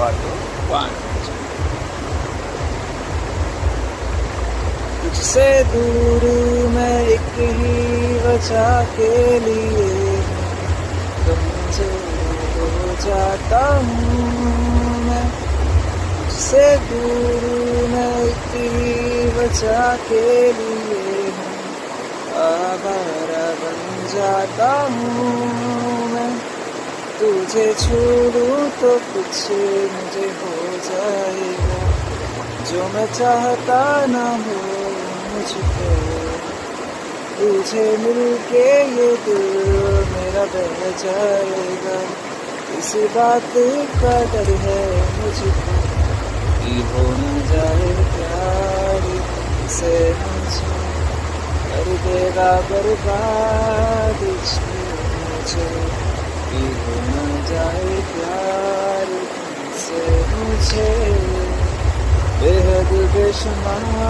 Part 1। तुझसे दूर मैं एक ही वजह के लिए कमजोर हो जाता हूँ मैं। तुझसे दूर मैं एक ही वजह के लिए आवारा बन जाता हूँ मैं। तुझे छोड़ूं तो कुछ मुझे हो जाएगा, जो मैं चाहता ना हो मुझको। तुझे मिलके ये दिल मेरा बह जाएगा, इस बात का डर है मुझको कि हो न जाए प्यार से मुझे, कर देगा बर्बाद इश्क मुझे। कि हो न जाए प्यार से मुझे, बेहद बेशुमार